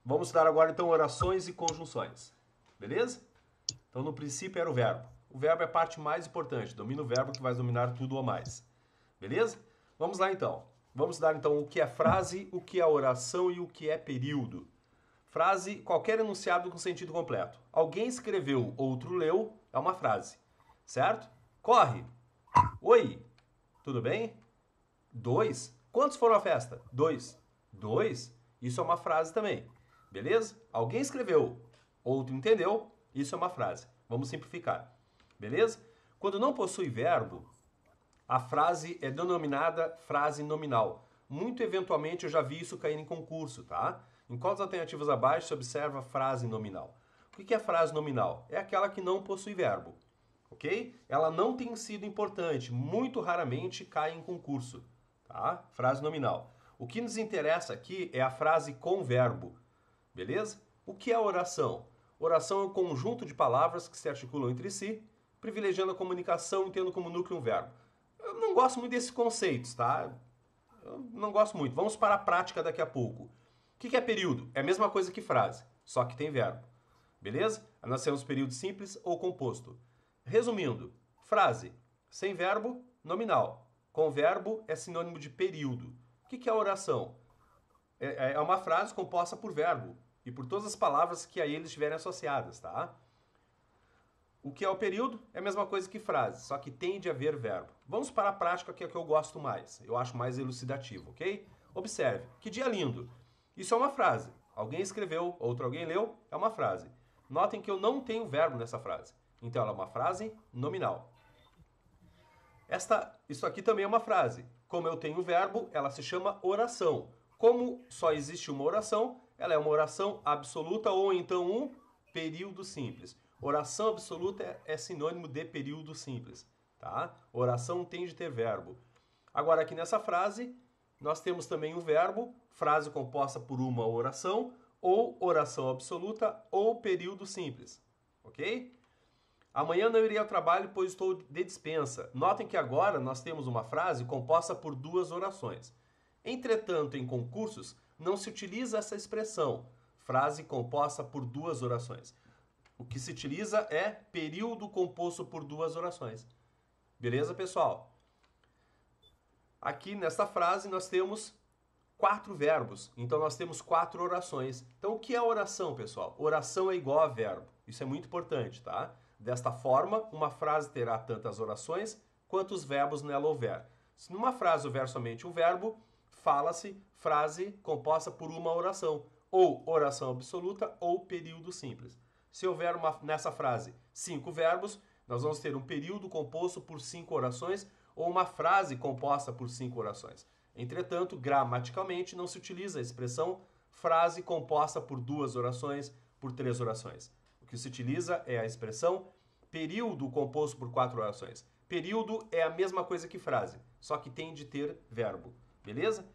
Vamos estudar agora, então, orações e conjunções. Beleza? Então, no princípio, era o verbo. O verbo é a parte mais importante. Domina o verbo que vai dominar tudo ou mais. Beleza? Vamos lá, então. Vamos estudar, então, o que é frase, o que é oração e o que é período. Frase, qualquer enunciado com sentido completo. Alguém escreveu, outro leu, é uma frase. Certo? Corre. Oi. Tudo bem? 2. Quantos foram à festa? 2. 2. Isso é uma frase também. Beleza? Alguém escreveu, outro entendeu, isso é uma frase. Vamos simplificar. Beleza? Quando não possui verbo, a frase é denominada frase nominal. Muito eventualmente eu já vi isso cair em concurso, tá? Em quais alternativas abaixo se observa frase nominal? O que é frase nominal? É aquela que não possui verbo, ok? Ela não tem sido importante, muito raramente cai em concurso, tá? Frase nominal. O que nos interessa aqui é a frase com verbo, beleza? O que é oração? Oração é um conjunto de palavras que se articulam entre si, privilegiando a comunicação e tendo como núcleo um verbo. Eu não gosto muito desses conceitos, tá? Eu não gosto muito. Vamos para a prática daqui a pouco. O que é período? É a mesma coisa que frase, só que tem verbo. Beleza? Nós temos período simples ou composto. Resumindo, frase sem verbo, nominal. Com verbo é sinônimo de período. O que é oração? É uma frase composta por verbo e por todas as palavras que a ele estiverem associadas, tá? O que é o período é a mesma coisa que frase, só que tem de haver verbo. Vamos para a prática, que é a que eu gosto mais. Eu acho mais elucidativo, ok? Observe. Que dia lindo. Isso é uma frase. Alguém escreveu, outro alguém leu, é uma frase. Notem que eu não tenho verbo nessa frase. Então ela é uma frase nominal. Isso aqui também é uma frase. Como eu tenho verbo, ela se chama oração. Como só existe uma oração, ela é uma oração absoluta ou então um período simples. Oração absoluta é sinônimo de período simples, tá? Oração tem de ter verbo. Agora aqui nessa frase, nós temos também o verbo, frase composta por uma oração, ou oração absoluta, ou período simples, ok? Amanhã não irei ao trabalho, pois estou de dispensa. Notem que agora nós temos uma frase composta por duas orações. Entretanto, em concursos, não se utiliza essa expressão, frase composta por duas orações. O que se utiliza é período composto por duas orações. Beleza, pessoal? Aqui nesta frase nós temos 4 verbos, então nós temos 4 orações. Então o que é oração, pessoal? Oração é igual a verbo. Isso é muito importante, tá? Desta forma, uma frase terá tantas orações quanto os verbos nela houver. Se numa frase houver somente um verbo, fala-se frase composta por uma oração, ou oração absoluta ou período simples. Se houver nessa frase 5 verbos, nós vamos ter um período composto por 5 orações ou uma frase composta por 5 orações. Entretanto, gramaticalmente não se utiliza a expressão frase composta por 2 orações, por 3 orações. O que se utiliza é a expressão período composto por 4 orações. Período é a mesma coisa que frase, só que tem de ter verbo. Beleza?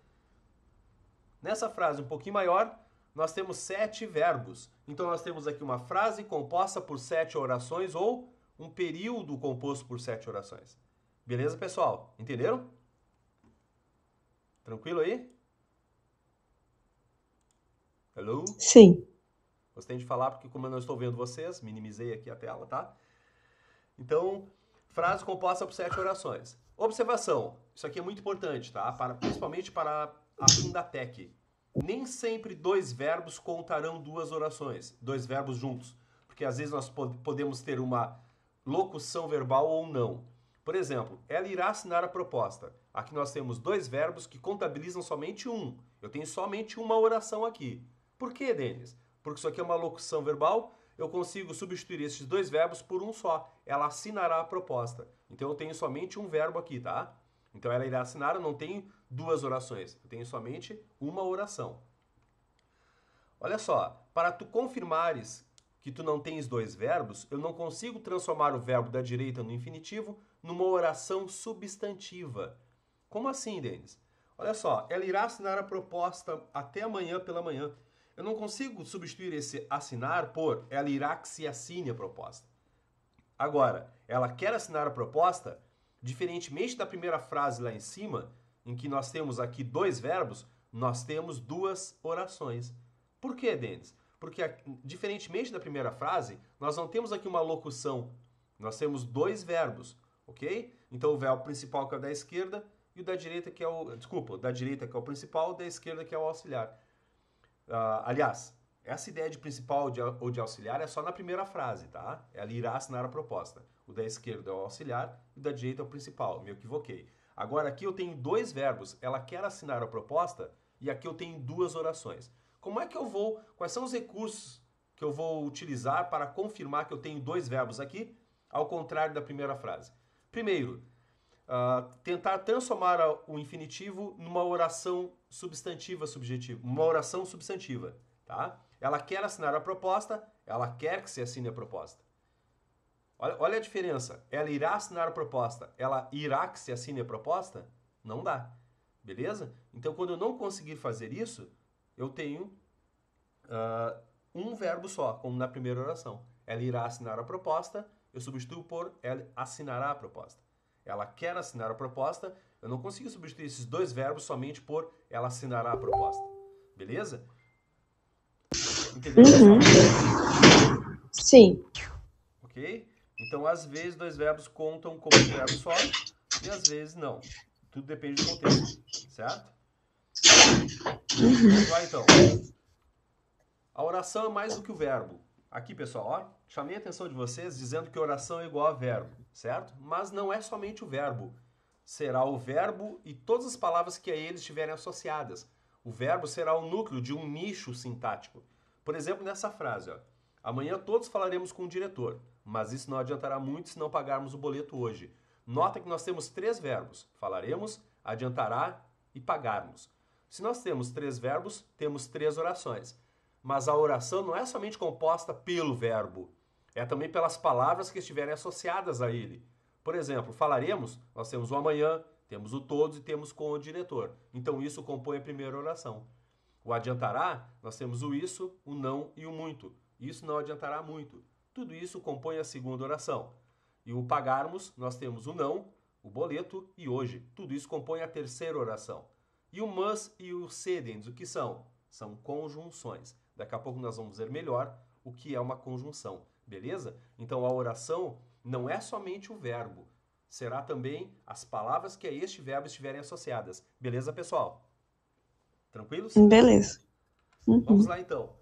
Nessa frase um pouquinho maior, nós temos 7 verbos. Então nós temos aqui uma frase composta por 7 orações ou um período composto por 7 orações. Beleza, pessoal? Entenderam? Tranquilo aí? Hello? Sim. Gostei de falar porque como eu não estou vendo vocês, minimizei aqui a tela, tá? Então, frase composta por 7 orações. Observação. Isso aqui é muito importante, tá? Principalmente para a Fundatec. Nem sempre 2 verbos contarão 2 orações, 2 verbos juntos, porque às vezes nós podemos ter uma locução verbal ou não. Por exemplo, ela irá assinar a proposta. Aqui nós temos 2 verbos que contabilizam somente um. Eu tenho somente uma oração aqui. Por quê, Denis? Porque isso aqui é uma locução verbal, eu consigo substituir esses 2 verbos por um só. Ela assinará a proposta. Então eu tenho somente um verbo aqui, tá? Então ela irá assinar, eu não tenho 2 orações, eu tenho somente uma oração. Olha só, para tu confirmares que tu não tens 2 verbos, eu não consigo transformar o verbo da direita no infinitivo numa oração substantiva. Como assim, Denis? Olha só, ela irá assinar a proposta até amanhã pela manhã. Eu não consigo substituir esse assinar por ela irá que se assine a proposta. Agora, ela quer assinar a proposta. Diferentemente da primeira frase lá em cima, em que nós temos aqui 2 verbos, nós temos 2 orações. Por que, Denis? Porque, diferentemente da primeira frase, nós não temos aqui uma locução. Nós temos dois verbos, ok? Então, o verbo principal, que é o da esquerda, e o da direita, que é o... Desculpa, o da direita, que é o principal, o da esquerda, que é o auxiliar. Aliás, essa ideia de principal ou de auxiliar é só na primeira frase, tá? Ela irá assinar a proposta. O da esquerda é o auxiliar e o da direita é o principal. Me equivoquei. Agora, aqui eu tenho dois verbos. Ela quer assinar a proposta e aqui eu tenho duas orações. Como é que eu vou... Quais são os recursos que eu vou utilizar para confirmar que eu tenho dois verbos aqui, ao contrário da primeira frase? Primeiro, tentar transformar o infinitivo numa oração substantiva subjetiva, uma oração substantiva, tá? Ela quer assinar a proposta, ela quer que se assine a proposta. Olha a diferença. Ela irá assinar a proposta, ela irá que se assine a proposta? Não dá. Beleza? Então, quando eu não conseguir fazer isso, eu tenho um verbo só, como na primeira oração. Ela irá assinar a proposta, eu substituo por ela assinará a proposta. Ela quer assinar a proposta, eu não consigo substituir esses dois verbos somente por ela assinará a proposta. Beleza? Entendeu? Sim. Ok? Então, às vezes, dois verbos contam como um verbo só e às vezes não. Tudo depende do contexto, certo? Vamos lá, então. A oração é mais do que o verbo. Aqui, pessoal, ó, chamei a atenção de vocês dizendo que oração é igual a verbo, certo? Mas não é somente o verbo. Será o verbo e todas as palavras que a ele estiverem associadas. O verbo será o núcleo de um nicho sintático. Por exemplo, nessa frase, ó. Amanhã todos falaremos com o diretor, mas isso não adiantará muito se não pagarmos o boleto hoje. Nota que nós temos três verbos. Falaremos, adiantará e pagarmos. Se nós temos três verbos, temos três orações. Mas a oração não é somente composta pelo verbo, é também pelas palavras que estiverem associadas a ele. Por exemplo, falaremos, nós temos o amanhã, temos o todos e temos com o diretor. Então isso compõe a primeira oração. O adiantará, nós temos o isso, o não e o muito. Isso não adiantará muito. Tudo isso compõe a segunda oração. E o pagarmos, nós temos o não, o boleto e hoje. Tudo isso compõe a terceira oração. E o mas e o sedens, o que são? São conjunções. Daqui a pouco nós vamos ver melhor o que é uma conjunção, beleza? Então a oração não é somente o verbo, será também as palavras que a este verbo estiverem associadas. Beleza, pessoal? Tranquilos? Beleza. Vamos lá, então.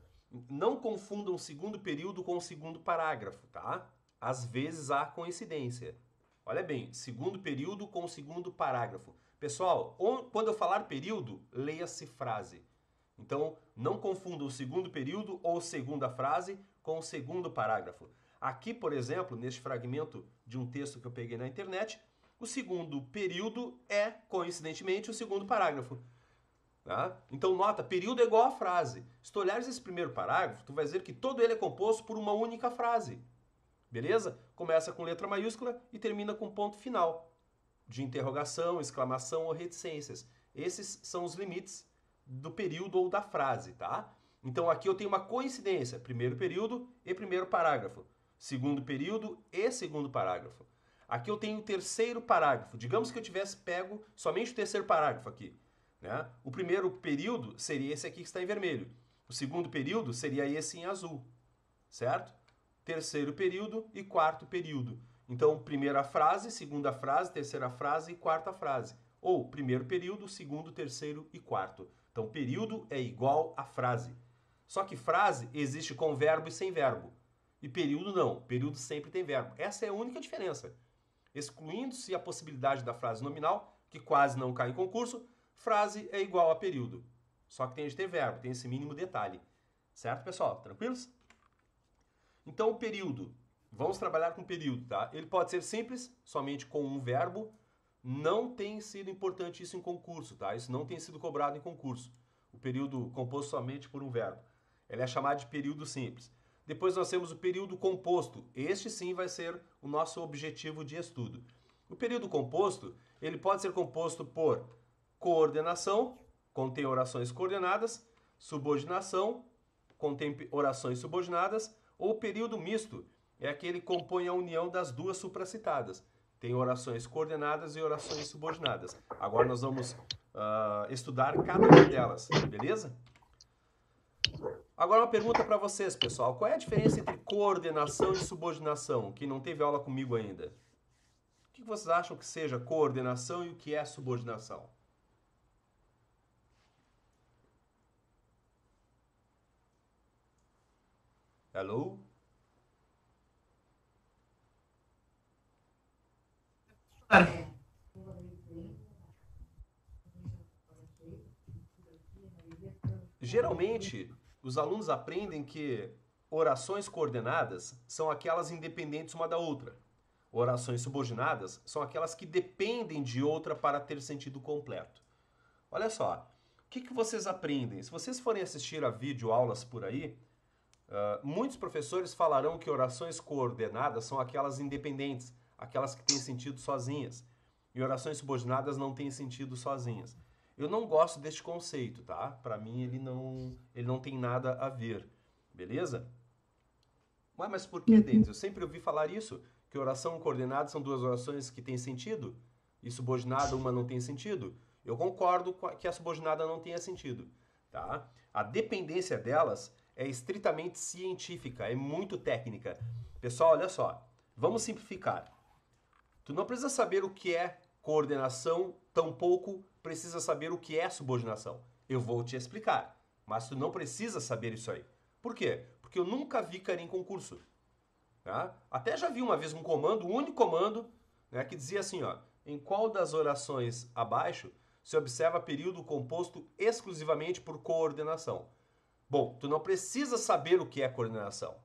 Não confundam o segundo período com o segundo parágrafo, tá? Às vezes há coincidência. Olha bem, segundo período com o segundo parágrafo. Pessoal, quando eu falar período, leia-se frase. Então, não confunda o segundo período ou segunda frase com o segundo parágrafo. Aqui, por exemplo, neste fragmento de um texto que eu peguei na internet, o segundo período é, coincidentemente, o segundo parágrafo. Tá? Então, nota, período é igual a frase. Se tu olhares esse primeiro parágrafo, tu vai ver que todo ele é composto por uma única frase. Beleza? Começa com letra maiúscula e termina com ponto final, de interrogação, exclamação ou reticências. Esses são os limites do período ou da frase, tá? Então aqui eu tenho uma coincidência, primeiro período e primeiro parágrafo, segundo período e segundo parágrafo. Aqui eu tenho o terceiro parágrafo, digamos que eu tivesse pego somente o terceiro parágrafo aqui, né? O primeiro período seria esse aqui que está em vermelho, o segundo período seria esse em azul, certo? Terceiro período e quarto período. Então, primeira frase, segunda frase, terceira frase e quarta frase. Ou primeiro período, segundo, terceiro e quarto. Então, período é igual a frase. Só que frase existe com verbo e sem verbo. E período não. Período sempre tem verbo. Essa é a única diferença. Excluindo-se a possibilidade da frase nominal, que quase não cai em concurso, frase é igual a período. Só que tem de ter verbo, tem esse mínimo detalhe. Certo, pessoal? Tranquilos? Então, o período. Vamos trabalhar com período, tá? Ele pode ser simples, somente com um verbo. Não tem sido importante isso em concurso, tá? Isso não tem sido cobrado em concurso. O período composto somente por um verbo. Ele é chamado de período simples. Depois nós temos o período composto. Este sim vai ser o nosso objetivo de estudo. O período composto, ele pode ser composto por coordenação, contém orações coordenadas, subordinação, contém orações subordinadas, ou período misto, é aquele que compõe a união das duas supracitadas. Tem orações coordenadas e orações subordinadas. Agora nós vamos estudar cada uma delas, beleza? Agora uma pergunta para vocês, pessoal. Qual é a diferença entre coordenação e subordinação? Quem não teve aula comigo ainda. O que vocês acham que seja coordenação e o que é subordinação? Hello? Geralmente, os alunos aprendem que orações coordenadas são aquelas independentes uma da outra. Orações subordinadas são aquelas que dependem de outra para ter sentido completo. Olha só, o que vocês aprendem? Se vocês forem assistir a videoaulas por aí, muitos professores falarão que orações coordenadas são aquelas independentes, aquelas que têm sentido sozinhas. E orações subordinadas não têm sentido sozinhas. Eu não gosto deste conceito, tá? Para mim ele não tem nada a ver, beleza? Ué, mas por que, Denis? Eu sempre ouvi falar isso, que oração coordenada são duas orações que têm sentido e subordinada uma não tem sentido. Eu concordo que a subordinada não tenha sentido, tá? A dependência delas é estritamente científica, é muito técnica. Pessoal, olha só, vamos simplificar. Tu não precisa saber o que é coordenação, tampouco precisa saber o que é subordinação. Eu vou te explicar, mas tu não precisa saber isso aí. Por quê? Porque eu nunca vi cair em concurso. Tá? Até já vi uma vez um comando, um único comando, né, que dizia assim, ó, em qual das orações abaixo se observa período composto exclusivamente por coordenação. Bom, tu não precisa saber o que é coordenação,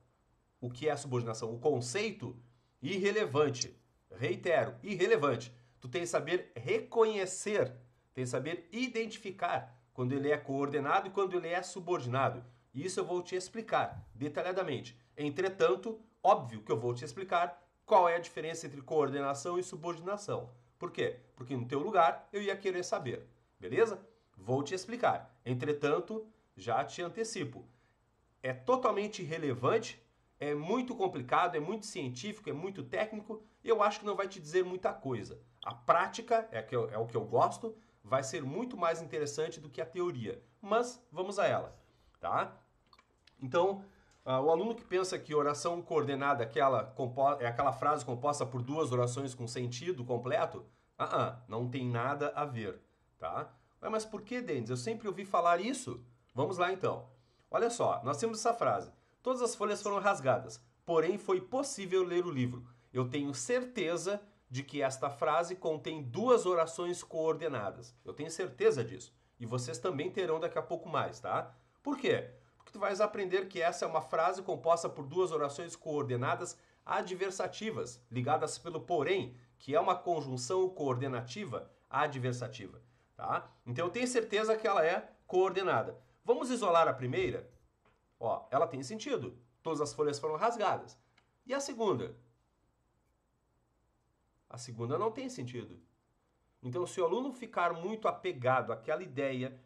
o que é subordinação. O conceito, irrelevante. Reitero, irrelevante. Tu tem que saber reconhecer, tem que saber identificar quando ele é coordenado e quando ele é subordinado. Isso eu vou te explicar detalhadamente. Entretanto, óbvio que eu vou te explicar qual é a diferença entre coordenação e subordinação. Por quê? Porque no teu lugar eu ia querer saber, beleza? Vou te explicar. Entretanto, já te antecipo. É totalmente irrelevante, é muito complicado, é muito científico, é muito técnico e eu acho que não vai te dizer muita coisa. A prática é o que eu gosto, vai ser muito mais interessante do que a teoria. Mas vamos a ela, tá? Então, o aluno que pensa que oração coordenada é aquela frase composta por duas orações com sentido completo, não tem nada a ver, tá? Mas por que, Denis? Eu sempre ouvi falar isso. Vamos lá então. Olha só, nós temos essa frase. Todas as folhas foram rasgadas, porém foi possível ler o livro. Eu tenho certeza de que esta frase contém duas orações coordenadas. Eu tenho certeza disso. E vocês também terão daqui a pouco mais, tá? Por quê? Porque tu vais aprender que essa é uma frase composta por duas orações coordenadas adversativas, ligadas pelo porém, que é uma conjunção coordenativa adversativa, tá? Então eu tenho certeza que ela é coordenada. Vamos isolar a primeira? Ó, ela tem sentido. Todas as folhas foram rasgadas. E a segunda? A segunda não tem sentido. Então, se o aluno ficar muito apegado àquela ideia,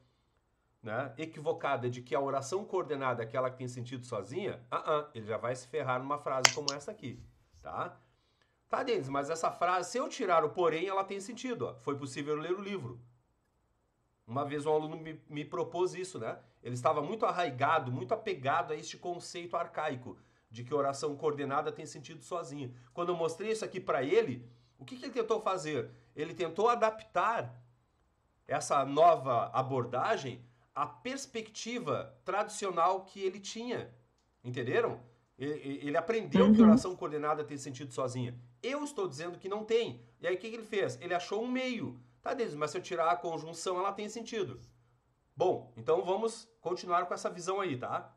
né, equivocada de que a oração coordenada é aquela que tem sentido sozinha, ele já vai se ferrar numa frase como essa aqui, tá? Tá, Denis, mas essa frase, se eu tirar o porém, ela tem sentido. Ó. Foi possível ler o livro. Uma vez um aluno me propôs isso, né? Ele estava muito arraigado, muito apegado a este conceito arcaico de que oração coordenada tem sentido sozinha. Quando eu mostrei isso aqui para ele, o que ele tentou fazer? Ele tentou adaptar essa nova abordagem à perspectiva tradicional que ele tinha. Entenderam? Ele aprendeu que oração coordenada tem sentido sozinha. Eu estou dizendo que não tem. E aí o que ele fez? Ele achou um meio. Tá, Denis, mas se eu tirar a conjunção, ela tem sentido. Bom, então vamos continuar com essa visão aí, tá?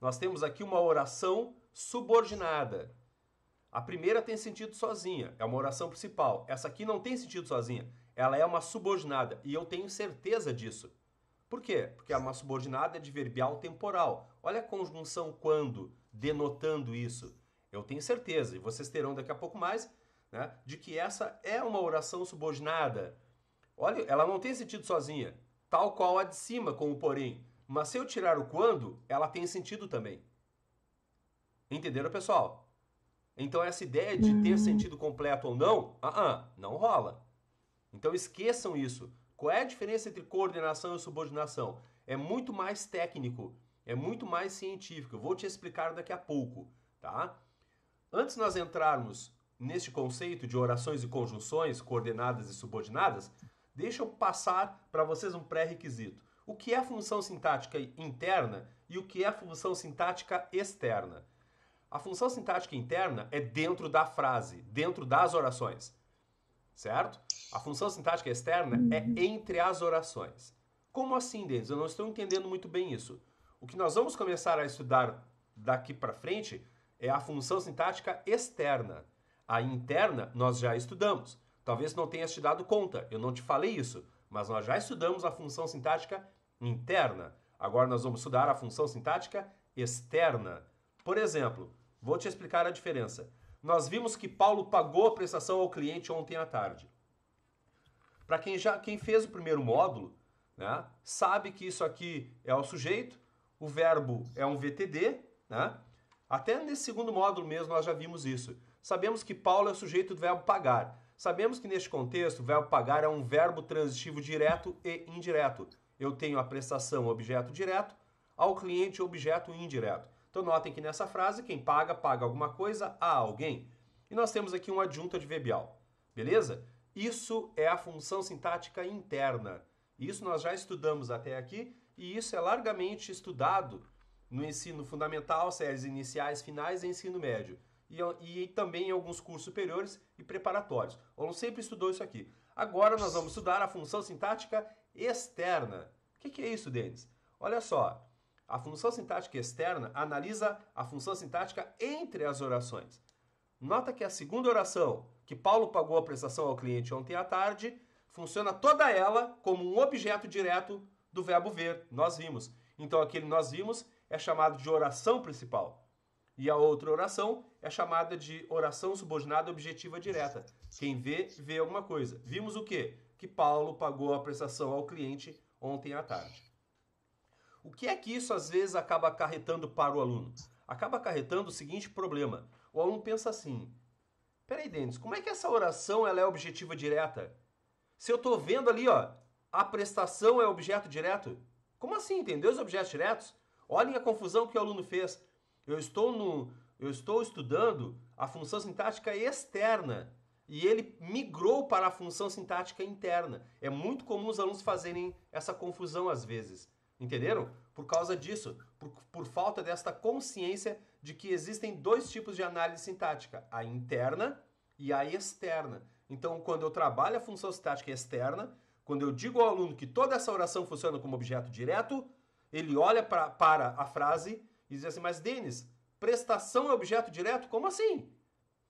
Nós temos aqui uma oração subordinada. A primeira tem sentido sozinha, é uma oração principal. Essa aqui não tem sentido sozinha, ela é uma subordinada. E eu tenho certeza disso. Por quê? Porque é uma subordinada adverbial temporal. Olha a conjunção quando, denotando isso. Eu tenho certeza, e vocês terão daqui a pouco mais, né, de que essa é uma oração subordinada. Olha, ela não tem sentido sozinha, tal qual a de cima com o porém. Mas se eu tirar o quando, ela tem sentido também. Entenderam, pessoal? Então essa ideia de ter sentido completo ou não, não rola. Então esqueçam isso. Qual é a diferença entre coordenação e subordinação? É muito mais técnico. É muito mais científico. Eu vou te explicar daqui a pouco, tá? Antes de nós entrarmos neste conceito de orações e conjunções, coordenadas e subordinadas, deixa eu passar para vocês um pré-requisito. O que é função sintática interna e o que é função sintática externa? A função sintática interna é dentro da frase, dentro das orações, certo? A função sintática externa é entre as orações. Como assim, Denis? Eu não estou entendendo muito bem isso. O que nós vamos começar a estudar daqui para frente é a função sintática externa. A interna nós já estudamos. Talvez não tenhas te dado conta, eu não te falei isso, mas nós já estudamos a função sintática interna. Agora nós vamos estudar a função sintática externa. Por exemplo, vou te explicar a diferença. Nós vimos que Paulo pagou a prestação ao cliente ontem à tarde. Para quem fez o primeiro módulo, né, sabe que isso aqui é o sujeito, o verbo é um VTD, né? Até nesse segundo módulo mesmo nós já vimos isso. Sabemos que Paulo é o sujeito do verbo pagar. Sabemos que neste contexto o verbo pagar é um verbo transitivo direto e indireto. Eu tenho a prestação objeto direto, ao cliente objeto indireto. Então notem que nessa frase quem paga, paga alguma coisa a alguém. E nós temos aqui um adjunto adverbial. Beleza? Isso é a função sintática interna. Isso nós já estudamos até aqui e isso é largamente estudado no ensino fundamental, séries iniciais, finais e ensino médio. E também em alguns cursos superiores e preparatórios. O aluno sempre estudou isso aqui. Agora nós vamos estudar a função sintática externa. O que é isso, Denis? Olha só, a função sintática externa analisa a função sintática entre as orações. Nota que a segunda oração, que Paulo pagou a prestação ao cliente ontem à tarde, funciona toda ela como um objeto direto do verbo ver. Nós vimos. Então aquele nós vimos é chamado de oração principal. E a outra oração é chamada de oração subordinada objetiva direta. Quem vê, vê alguma coisa. Vimos o quê? Que Paulo pagou a prestação ao cliente ontem à tarde. O que é que isso às vezes acaba acarretando para o aluno? Acaba acarretando o seguinte problema. O aluno pensa assim, peraí, Denis, como é que essa oração ela é objetiva direta? Se eu estou vendo ali, ó, a prestação é objeto direto, como assim? Tem dois objetos diretos? Olhem a confusão que o aluno fez. Eu estou estudando a função sintática externa e ele migrou para a função sintática interna. É muito comum os alunos fazerem essa confusão às vezes. Entenderam? Por causa disso, por falta desta consciência de que existem dois tipos de análise sintática, a interna e a externa. Então, quando eu trabalho a função sintática externa, quando eu digo ao aluno que toda essa oração funciona como objeto direto, ele olha para a frase e diz assim, mas Denis, prestação é objeto direto? Como assim?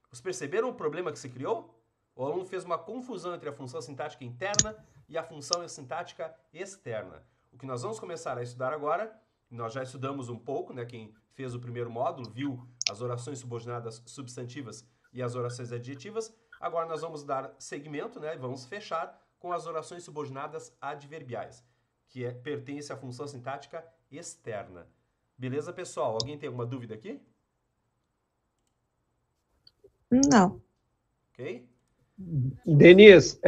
Vocês perceberam o problema que se criou? O aluno fez uma confusão entre a função sintática interna e a função sintática externa. O que nós vamos começar a estudar agora, nós já estudamos um pouco, né? Quem fez o primeiro módulo viu as orações subordinadas substantivas e as orações adjetivas. Agora nós vamos dar seguimento, né? Vamos fechar com as orações subordinadas adverbiais, que pertence à função sintática externa. Beleza, pessoal? Alguém tem alguma dúvida aqui? Não. Ok? Denis,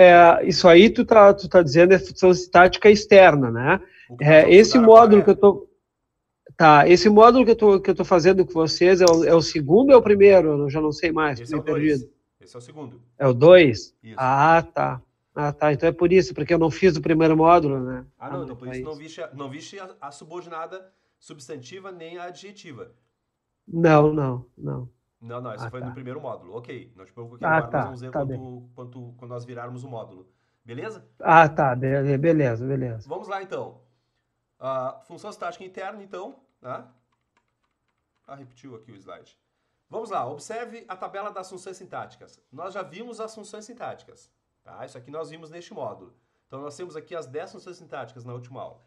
isso aí tu tá dizendo é função sintática externa, né? Esse módulo que eu tô... Tá, esse módulo que eu tô fazendo com vocês é o segundo ou é o primeiro? Eu já não sei mais. Esse é o 2. Esse é o segundo. É o 2? Isso. Ah, tá. Ah, tá. Então é por isso, porque eu não fiz o primeiro módulo, né? Ah, não. Então por isso não viste a subordinada substantiva nem a adjetiva. Não. Não, esse foi no primeiro módulo. Ok, não te preocupe, agora nós vamos ver quando nós virarmos o módulo. Beleza? Ah, tá. Beleza. Vamos lá, então. Função sintática interna, então. Né? Repetiu aqui o slide. Vamos lá, observe a tabela das funções sintáticas. Nós já vimos as funções sintáticas. Tá? Isso aqui nós vimos neste módulo. Então nós temos aqui as 10 funções sintáticas na última aula.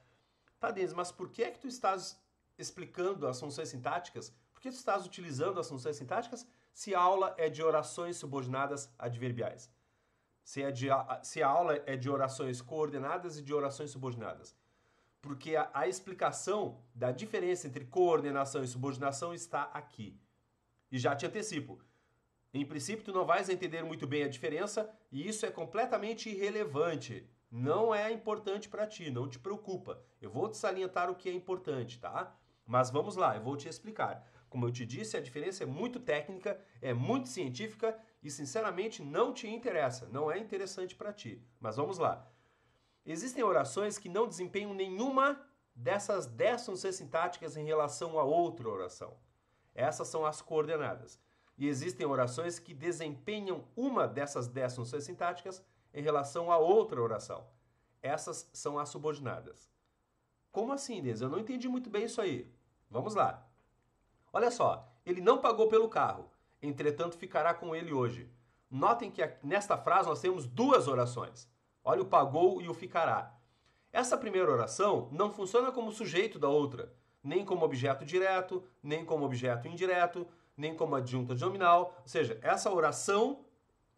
Tá, Denis, mas por que tu estás explicando as funções sintáticas? Por que tu estás utilizando as funções sintáticas se a aula é de orações subordinadas adverbiais? Se a aula é de orações coordenadas e de orações subordinadas? Porque a explicação da diferença entre coordenação e subordinação está aqui. E já te antecipo. Em princípio, tu não vais entender muito bem a diferença e isso é completamente irrelevante. Não é importante para ti, não te preocupa. Eu vou te salientar o que é importante, tá? Mas vamos lá, eu vou te explicar. Como eu te disse, a diferença é muito técnica, é muito científica e, sinceramente, não te interessa, não é interessante para ti. Mas vamos lá. Existem orações que não desempenham nenhuma dessas 10 funções sintáticas em relação a outra oração. Essas são as coordenadas. E existem orações que desempenham uma dessas 10 funções sintáticas em relação a outra oração. Essas são as subordinadas. Como assim, Inês? Eu não entendi muito bem isso aí. Vamos lá. Olha só, ele não pagou pelo carro, entretanto ficará com ele hoje. Notem que nesta frase nós temos duas orações. Olha o pagou e o ficará. Essa primeira oração não funciona como sujeito da outra, nem como objeto direto, nem como objeto indireto, nem como adjunta nominal. Ou seja, essa oração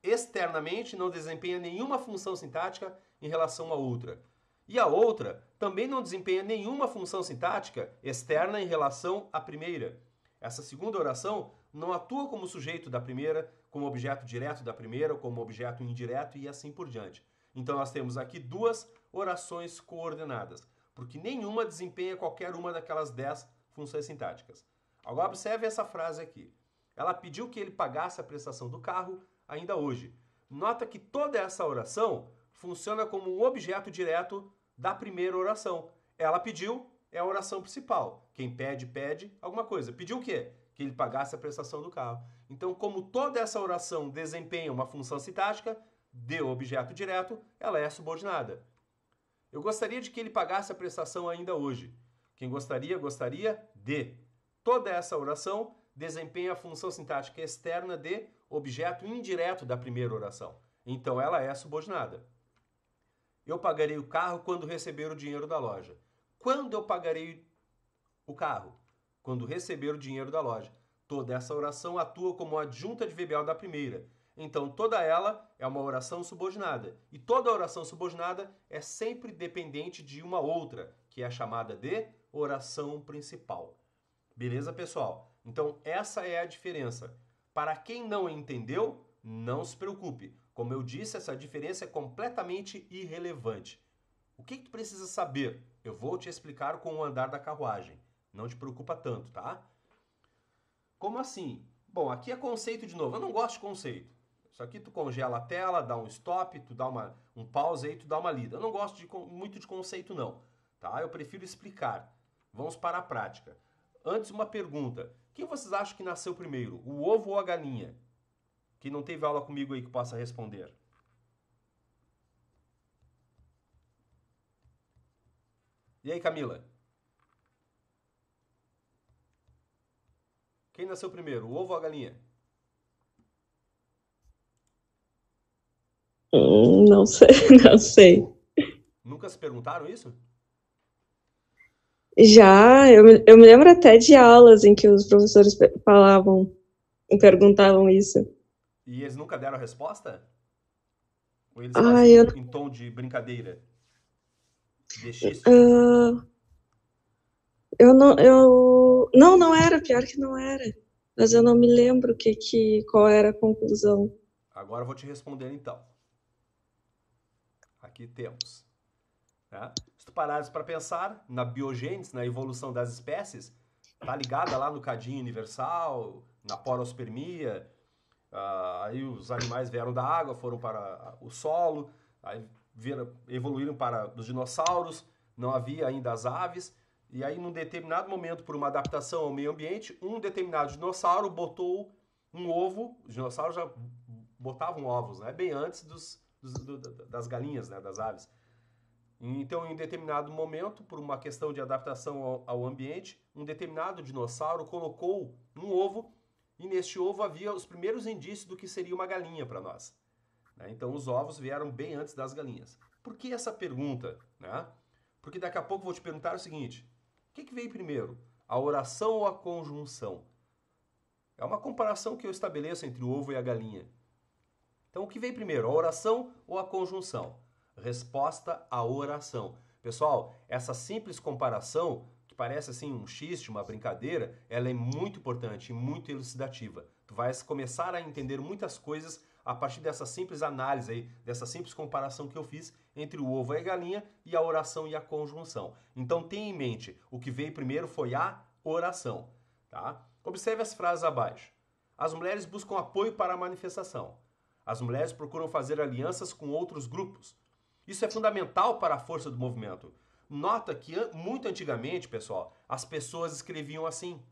externamente não desempenha nenhuma função sintática em relação à outra. E a outra também não desempenha nenhuma função sintática externa em relação à primeira. Essa segunda oração não atua como sujeito da primeira, como objeto direto da primeira, como objeto indireto e assim por diante. Então nós temos aqui duas orações coordenadas, porque nenhuma desempenha qualquer uma daquelas 10 funções sintáticas. Agora observe essa frase aqui. Ela pediu que ele pagasse a prestação do carro ainda hoje. Nota que toda essa oração funciona como um objeto direto da primeira oração. Ela pediu, é a oração principal. Quem pede, pede alguma coisa. Pediu o quê? Que ele pagasse a prestação do carro. Então, como toda essa oração desempenha uma função sintática de objeto direto, ela é subordinada. Eu gostaria de que ele pagasse a prestação ainda hoje. Quem gostaria, gostaria de. Toda essa oração desempenha a função sintática externa de objeto indireto da primeira oração. Então, ela é subordinada. Eu pagarei o carro quando receber o dinheiro da loja. Quando eu pagarei o carro? Quando receber o dinheiro da loja. Toda essa oração atua como adjunta adverbial da primeira. Então, toda ela é uma oração subordinada. E toda oração subordinada é sempre dependente de uma outra, que é chamada de oração principal. Beleza, pessoal? Então, essa é a diferença. Para quem não entendeu, não se preocupe. Como eu disse, essa diferença é completamente irrelevante. O que tu precisa saber? Eu vou te explicar com o andar da carruagem. Não te preocupa tanto, tá? Como assim? Bom, aqui é conceito de novo. Eu não gosto de conceito. Isso aqui tu congela a tela, dá um stop, tu dá um pause aí, tu dá uma lida. Eu não gosto muito de conceito não, tá? Eu prefiro explicar. Vamos para a prática. Antes, uma pergunta. Quem vocês acham que nasceu primeiro, o ovo ou a galinha? Quem não teve aula comigo aí que possa responder. E aí, Camila? Quem nasceu primeiro, o ovo ou a galinha? Não sei, não sei. Nunca se perguntaram isso? Já, eu me lembro até de aulas em que os professores perguntavam isso. E eles nunca deram a resposta? Ou eles Ah, faziam em tom de brincadeira? De xiste? Não era, pior que não era. Mas eu não me lembro qual era a conclusão. Agora eu vou te responder então. Aqui temos. Né? Se tu parares para pensar na biogênese, na evolução das espécies, tá ligada lá no cadinho universal, na porospermia, aí os animais vieram da água, foram para o solo, aí evoluíram para os dinossauros, não havia ainda as aves, e aí num determinado momento, por uma adaptação ao meio ambiente, um determinado dinossauro botou um ovo, os dinossauros já botavam ovos, né? Bem antes das galinhas, né? Das aves. Então, em determinado momento, por uma questão de adaptação ao ambiente, um determinado dinossauro colocou um ovo e neste ovo havia os primeiros indícios do que seria uma galinha para nós. Então, os ovos vieram bem antes das galinhas. Por que essa pergunta? Né? Porque daqui a pouco eu vou te perguntar o seguinte: o que veio primeiro? A oração ou a conjunção? É uma comparação que eu estabeleço entre o ovo e a galinha. Então, o que veio primeiro? A oração ou a conjunção? Resposta: a oração. Pessoal, essa simples comparação, que parece assim um xiste, uma brincadeira, ela é muito importante e muito elucidativa. Tu vais começar a entender muitas coisas a partir dessa simples análise aí, dessa simples comparação que eu fiz entre o ovo e a galinha e a oração e a conjunção. Então tenha em mente, o que veio primeiro foi a oração, tá? Observe as frases abaixo. As mulheres buscam apoio para a manifestação. As mulheres procuram fazer alianças com outros grupos. Isso é fundamental para a força do movimento. Nota que muito antigamente, pessoal, as pessoas escreviam assim.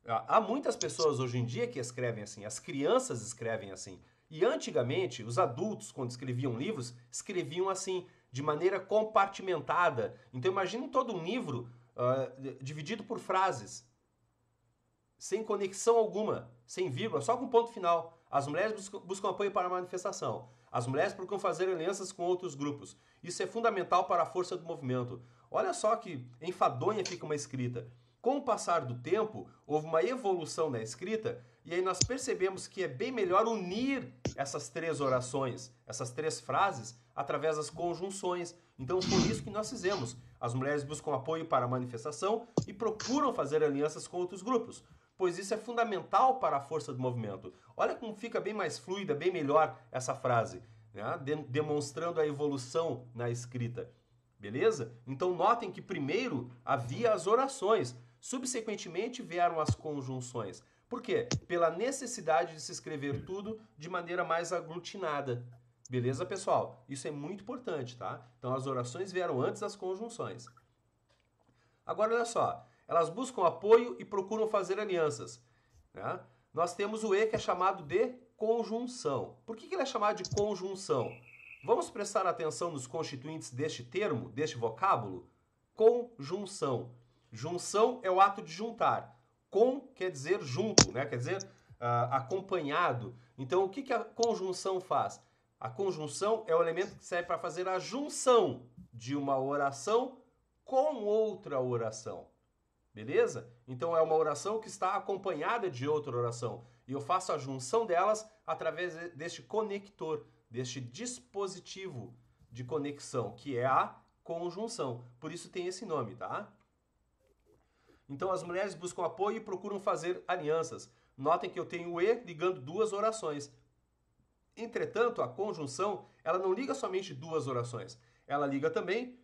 Há muitas pessoas hoje em dia que escrevem assim, as crianças escrevem assim. E antigamente, os adultos, quando escreviam livros, escreviam assim, de maneira compartimentada. Então imagine todo um livro dividido por frases, sem conexão alguma, sem vírgula, só com ponto final. As mulheres buscam apoio para a manifestação. As mulheres procuram fazer alianças com outros grupos. Isso é fundamental para a força do movimento. Olha só que enfadonha fica uma escrita. Com o passar do tempo, houve uma evolução na escrita e aí nós percebemos que é bem melhor unir essas três orações, essas três frases, através das conjunções. Então foi isso que nós fizemos. As mulheres buscam apoio para a manifestação e procuram fazer alianças com outros grupos, pois isso é fundamental para a força do movimento. Olha como fica bem mais fluida, bem melhor essa frase, né? Demonstrando a evolução na escrita. Beleza? Então notem que primeiro havia as orações, subsequentemente vieram as conjunções. Por quê? Pela necessidade de se escrever tudo de maneira mais aglutinada. Beleza, pessoal? Isso é muito importante, tá? Então as orações vieram antes das conjunções. Agora olha só, elas buscam apoio e procuram fazer alianças, né? Nós temos o E, que é chamado de conjunção. Por que ele é chamado de conjunção? Vamos prestar atenção nos constituintes deste termo, deste vocábulo? Conjunção. Junção é o ato de juntar. Com quer dizer junto, né? Quer dizer acompanhado. Então, o que a conjunção faz? A conjunção é o elemento que serve para fazer a junção de uma oração com outra oração. Beleza? Então, é uma oração que está acompanhada de outra oração. E eu faço a junção delas através deste conector, deste dispositivo de conexão, que é a conjunção. Por isso tem esse nome, tá? Então, as mulheres buscam apoio e procuram fazer alianças. Notem que eu tenho o E ligando duas orações. Entretanto, a conjunção, ela não liga somente duas orações. Ela liga também,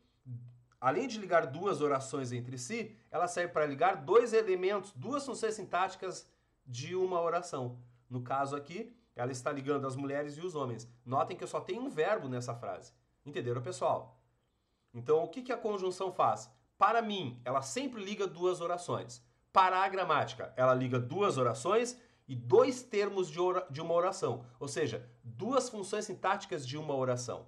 além de ligar duas orações entre si, ela serve para ligar dois elementos, duas funções sintáticas de uma oração. No caso aqui, ela está ligando as mulheres e os homens. Notem que eu só tenho um verbo nessa frase. Entenderam, pessoal? Então, o que a conjunção faz? Para mim, ela sempre liga duas orações. Para a gramática, ela liga duas orações e dois termos de uma oração. Ou seja, duas funções sintáticas de uma oração.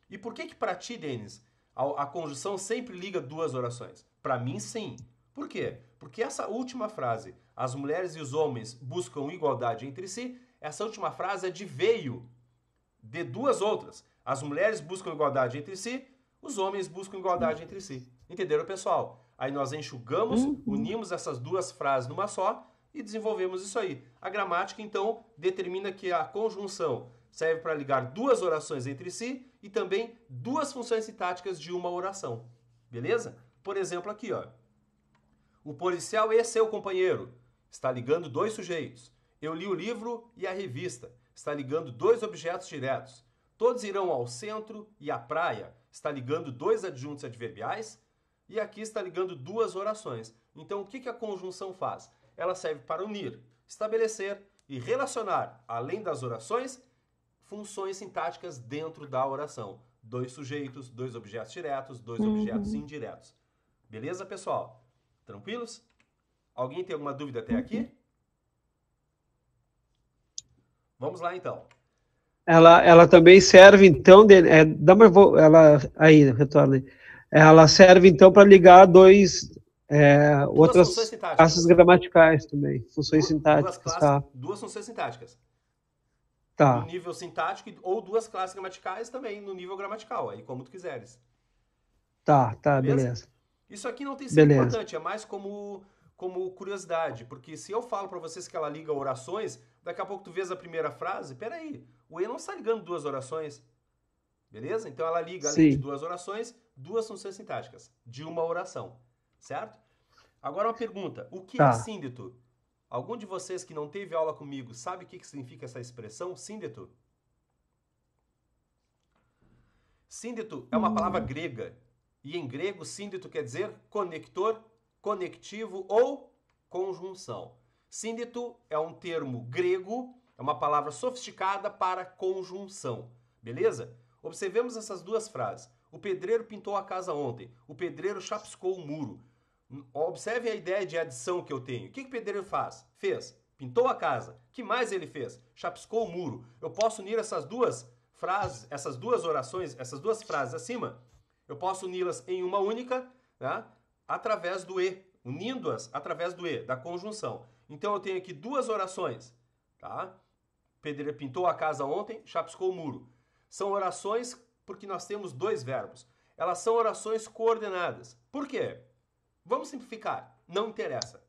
E por que para ti, Denis, a conjunção sempre liga duas orações? Para mim, sim. Por quê? Porque essa última frase, as mulheres e os homens buscam igualdade entre si, essa última frase é de veio de duas outras. As mulheres buscam igualdade entre si, os homens buscam igualdade entre si. Entenderam, pessoal? Aí nós enxugamos, unimos essas duas frases numa só e desenvolvemos isso aí. A gramática, então, determina que a conjunção serve para ligar duas orações entre si e também duas funções sintáticas de uma oração. Beleza? Por exemplo, aqui, ó. O policial e seu companheiro está ligando dois sujeitos. Eu li o livro e a revista. Está ligando dois objetos diretos. Todos irão ao centro e à praia. Está ligando dois adjuntos adverbiais. E aqui está ligando duas orações. Então, o que a conjunção faz? Ela serve para unir, estabelecer e relacionar, além das orações, funções sintáticas dentro da oração. Dois sujeitos, dois objetos diretos, dois objetos indiretos. Beleza, pessoal? Tranquilos? Alguém tem alguma dúvida até aqui? Vamos lá, então. Ela também serve, então, retorna. Ela serve, então, para ligar outras classes gramaticais também, funções sintáticas. Duas funções sintáticas. Tá. No nível sintático, ou duas classes gramaticais também no nível gramatical, aí como tu quiseres. Tá, beleza. Isso aqui não tem sido importante, é mais como curiosidade, porque se eu falo para vocês que ela liga orações, daqui a pouco tu vês a primeira frase, peraí, o E não está ligando duas orações, beleza? Então ela liga, além de duas orações, duas funções sintáticas de uma oração, certo? Agora uma pergunta, o que é síndeto? Algum de vocês que não teve aula comigo sabe o que significa essa expressão, síndeto? Síndeto é uma palavra grega, e em grego, síndeto quer dizer conector conectivo ou conjunção. Síndito é um termo grego, é uma palavra sofisticada para conjunção, beleza? Observemos essas duas frases. O pedreiro pintou a casa ontem. O pedreiro chapiscou o muro. Observe a ideia de adição que eu tenho. O que o pedreiro fez? Pintou a casa. O que mais ele fez? Chapiscou o muro. Eu posso unir essas duas frases, essas duas orações, essas duas frases acima, eu posso uni-las em uma única, né, através do E, unindo-as através do E, da conjunção. Então eu tenho aqui duas orações, tá? Pedreiro pintou a casa ontem, chapiscou o muro. São orações porque nós temos dois verbos. Elas são orações coordenadas. Por quê? Vamos simplificar. Não interessa.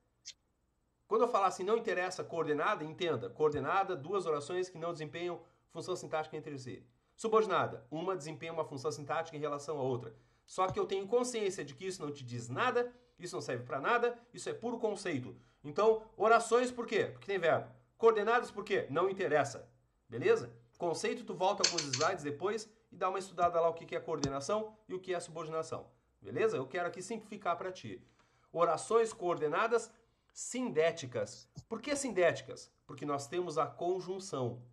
Quando eu falar assim, não interessa coordenada, entenda. Coordenada, duas orações que não desempenham função sintática entre si. Subordinada, uma desempenha uma função sintática em relação à outra. Só que eu tenho consciência de que isso não te diz nada, isso não serve para nada, isso é puro conceito. Então, orações por quê? Porque tem verbo. Coordenadas por quê? Não interessa. Beleza? Conceito, tu volta alguns slides depois e dá uma estudada lá o que é coordenação e o que é subordinação. Beleza? Eu quero aqui simplificar para ti. Orações coordenadas sindéticas. Por que sindéticas? Porque nós temos a conjunção.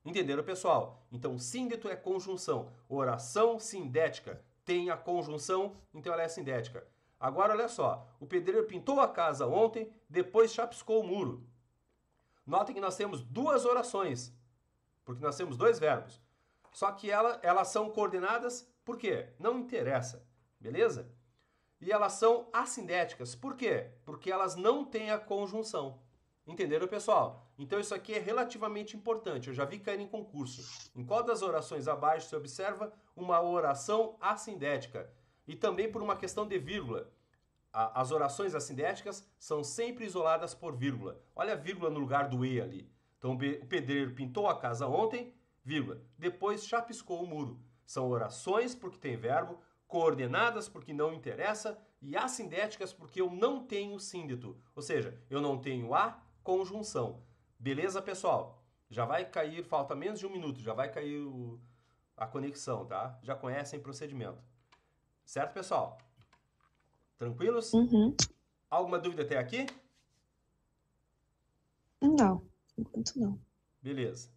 Entenderam, pessoal? Então, síndito é conjunção. Oração sindética tem a conjunção, então ela é sindética. Agora, olha só. O pedreiro pintou a casa ontem, depois chapiscou o muro. Notem que nós temos duas orações, porque nós temos dois verbos. Só que elas são coordenadas, por quê? Não interessa, beleza? E elas são assindéticas, por quê? Porque elas não têm a conjunção. Entenderam, pessoal? Então isso aqui é relativamente importante, eu já vi cair em concurso. Em qual das orações abaixo se observa uma oração assindética? E também por uma questão de vírgula. As orações assindéticas são sempre isoladas por vírgula. Olha a vírgula no lugar do E ali. Então o pedreiro pintou a casa ontem, vírgula. Depois chapiscou o muro. São orações porque tem verbo, coordenadas porque não interessa e assindéticas porque eu não tenho síndito. Ou seja, eu não tenho a conjunção. Beleza, pessoal? Já vai cair, falta menos de um minuto, já vai cair a conexão, tá? Já conhecem o procedimento. Certo, pessoal? Tranquilos? Uhum. Alguma dúvida até aqui? Não, enquanto não. Beleza.